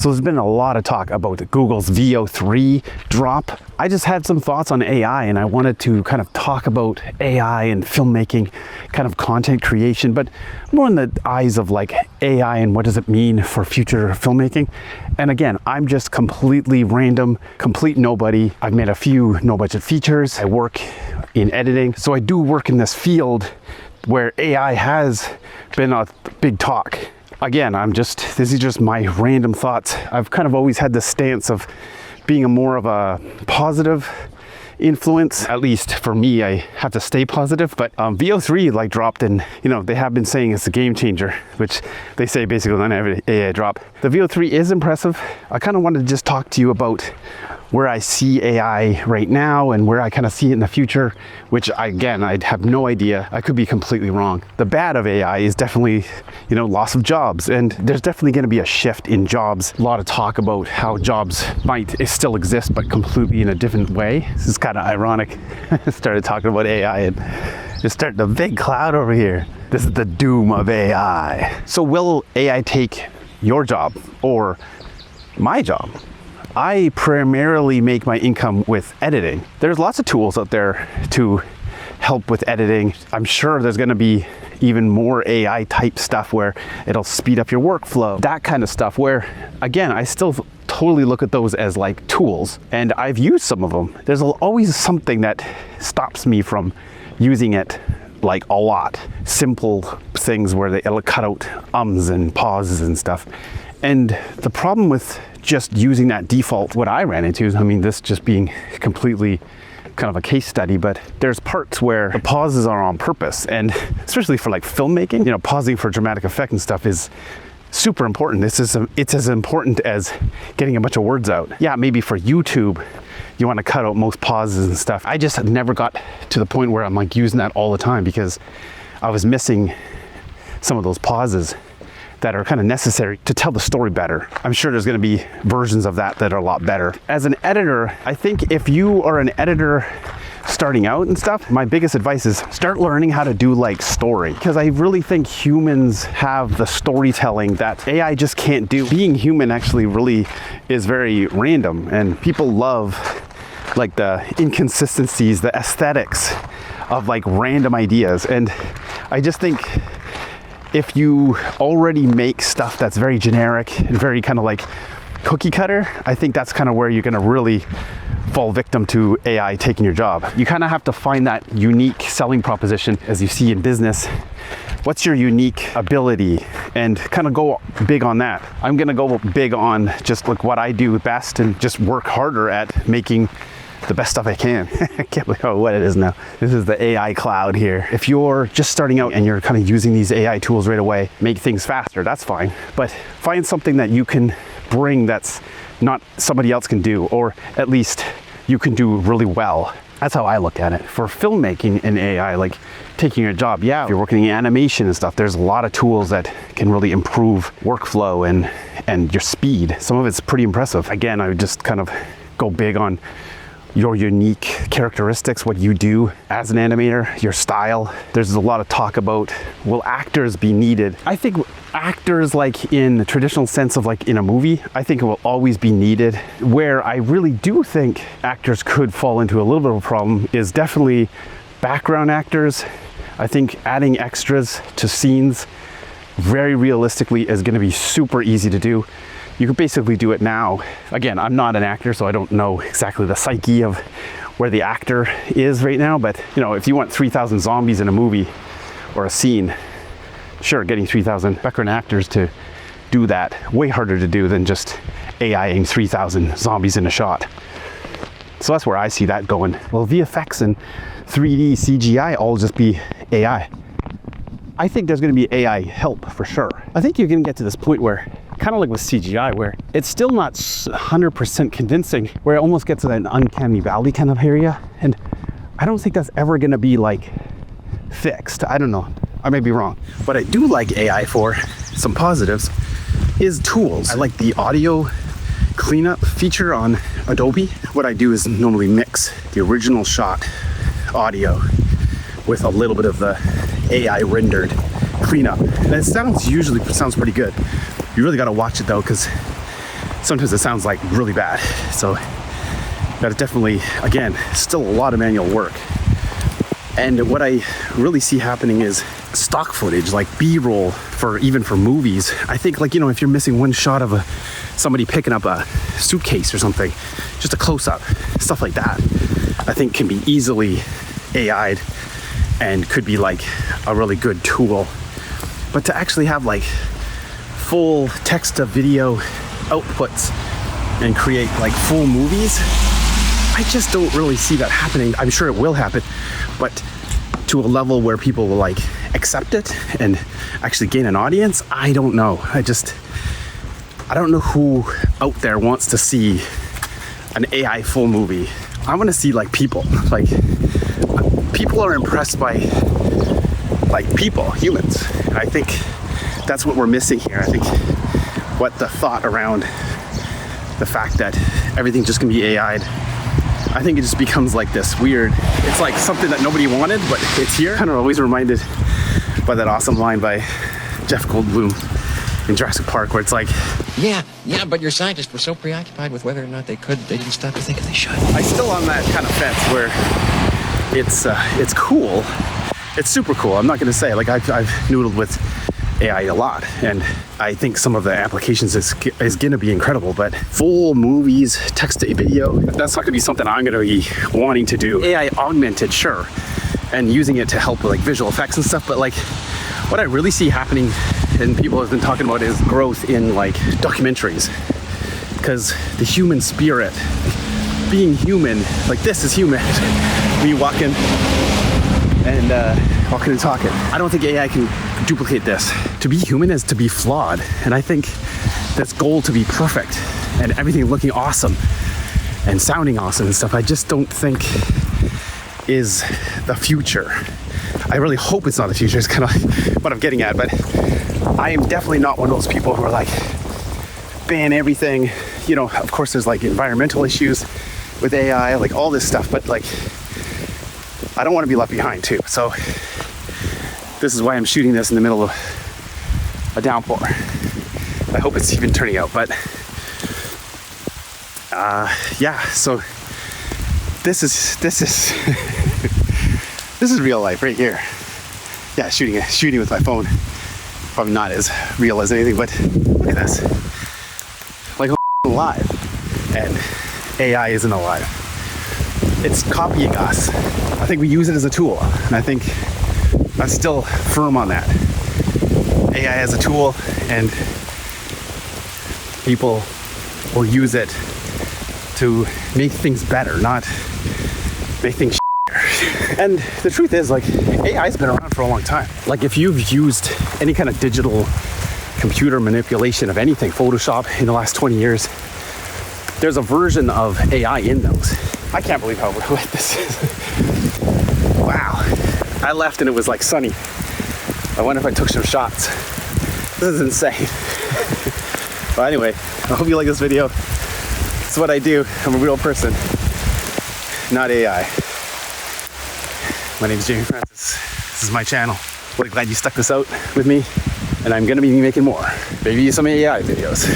So there's been a lot of talk about Google's VO3 drop. I just had some thoughts on AI, and I wanted to kind of talk about AI and filmmaking, kind of content creation, but more in the eyes of like AI and what does it mean for future filmmaking. And again, I'm just completely random, complete nobody. I've made a few no budget features. I work in editing. So I do work in this field where AI has been a big talk. Again, this is just my random thoughts. I've kind of always had this stance of being more of a positive influence. At least for me, I have to stay positive. But VO3 like dropped, and they have been saying it's a game changer, which they say basically on every AI drop. The VO3 is impressive. I kind of wanted to just talk to you about where I see AI right now and where I kind of see it in the future, which again, I have no idea. I could be completely wrong. The bad of AI is definitely, loss of jobs. And there's definitely going to be a shift in jobs. A lot of talk about how jobs might still exist, but completely in a different way. This is kind of ironic. I started talking about AI and just started a big cloud over here. This is the doom of AI. So will AI take your job or my job? I primarily make my income with editing. There's lots of tools out there to help with editing. I'm sure there's gonna be even more AI type stuff where it'll speed up your workflow, that kind of stuff, where again, I still totally look at those as like tools, and I've used some of them. There's always something that stops me from using it like a lot. Simple things where it'll cut out ums and pauses and stuff. And the problem with just using that default, what I ran into, this just being completely kind of a case study, but there's parts where the pauses are on purpose, and especially for like filmmaking, pausing for dramatic effect and stuff is super important. It's as important as getting a bunch of words out. Yeah, maybe for YouTube, you want to cut out most pauses and stuff. I just never got to the point where I'm like using that all the time because I was missing some of those pauses that are kind of necessary to tell the story better. I'm sure there's going to be versions of that are a lot better. As an editor, I think if you are an editor starting out and stuff, my biggest advice is start learning how to do like story, because I really think humans have the storytelling that AI just can't do. Being human actually really is very random, and people love like the inconsistencies, the aesthetics of like random ideas. And I just think if you already make stuff that's very generic and very kind of like cookie cutter, I think that's kind of where you're going to really fall victim to AI taking your job. You kind of have to find that unique selling proposition, as you see in business. What's your unique ability, and kind of go big on that. I'm going to go big on just like what I do best and just work harder at making the best stuff I can. I can't believe what it is now. This is the AI cloud here. If you're just starting out and you're kind of using these AI tools right away, make things faster, that's fine. But find something that you can bring that's not somebody else can do, or at least you can do really well. That's how I look at it. For filmmaking in AI, like taking your job, yeah, if you're working in animation and stuff, there's a lot of tools that can really improve workflow and your speed. Some of it's pretty impressive. Again, I would just kind of go big on your unique characteristics, what you do as an animator, your style. There's a lot of talk about, will actors be needed? I think actors, like in the traditional sense of like in a movie, I think it will always be needed. Where I really do think actors could fall into a little bit of a problem is definitely background actors. I think adding extras to scenes very realistically is going to be super easy to do. You can basically do it now. Again, I'm not an actor, so I don't know exactly the psyche of where the actor is right now, but if you want 3,000 zombies in a movie or a scene, sure, getting 3,000 background actors to do that, way harder to do than just AIing 3,000 zombies in a shot. So that's where I see that going. Well, VFX and 3D CGI all just be AI. I think there's going to be AI help for sure. I think you're going to get to this point where, kind of like with CGI, where it's still not 100% convincing, where it almost gets to that uncanny valley kind of area. And I don't think that's ever going to be like fixed. I don't know. I may be wrong. What I do like AI for, some positives, is tools. I like the audio cleanup feature on Adobe. What I do is normally mix the original shot audio with a little bit of the AI rendered cleanup. And it usually sounds pretty good. You really got to watch it though, because sometimes it sounds like really bad. So that definitely, again, still a lot of manual work. And what I really see happening is stock footage, like B-roll even for movies. I think, like, you know, if you're missing one shot of somebody picking up a suitcase or something, just a close-up, stuff like that, I think can be easily AI'd and could be like a really good tool. But to actually have like full text to video outputs and create like full movies, I just don't really see that happening. I'm sure it will happen, but to a level where people will like accept it and actually gain an audience, I don't know. I don't know who out there wants to see an AI full movie. I want to see like people. Like, people are impressed by like people, humans. And I think that's what we're missing here. I think what the thought around the fact that everything just can be AI'd, I think it just becomes like this weird, it's like something that nobody wanted, but it's here. I'm always reminded by that awesome line by Jeff Goldblum in Jurassic Park, where it's like, yeah, but your scientists were so preoccupied with whether or not they didn't stop to think if they should. I'm still on that kind of fence where it's cool. It's super cool. I'm not gonna say, like, I've noodled with AI a lot, and I think some of the applications is gonna be incredible, but full movies, text to video, that's not gonna be something I'm gonna be wanting to do. AI augmented, sure, and using it to help with like visual effects and stuff, but like what I really see happening, and people have been talking about, is growth in like documentaries, because the human spirit, being human, like this is human, me walking and talking. I don't think AI can duplicate this. To be human is to be flawed, and I think this goal to be perfect and everything looking awesome and sounding awesome and stuff, I just don't think is the future. I really hope it's not the future, is kind of what I'm getting at, but I am definitely not one of those people who are like, ban everything. You know, of course there's like environmental issues with AI, like all this stuff, but like, I don't want to be left behind too. So this is why I'm shooting this in the middle of a downpour. I hope it's even turning out, but yeah, so this is this is real life right here. Yeah, shooting with my phone. Probably not as real as anything, but look at this. Like, I'm alive, and AI isn't alive. It's copying us. I think we use it as a tool, and I think I'm still firm on that. AI as a tool, and people will use it to make things better, not make things shittier. And the truth is, like, AI's been around for a long time. Like, if you've used any kind of digital computer manipulation of anything, Photoshop, in the last 20 years, there's a version of AI in those. I can't believe how wet this is. Wow. I left and it was like sunny. I wonder if I took some shots. This is insane. But anyway, I hope you like this video. It's what I do. I'm a real person, not AI. My name is Jamie Francis. This is my channel. Really glad you stuck this out with me, and I'm gonna be making more. Maybe some AI videos.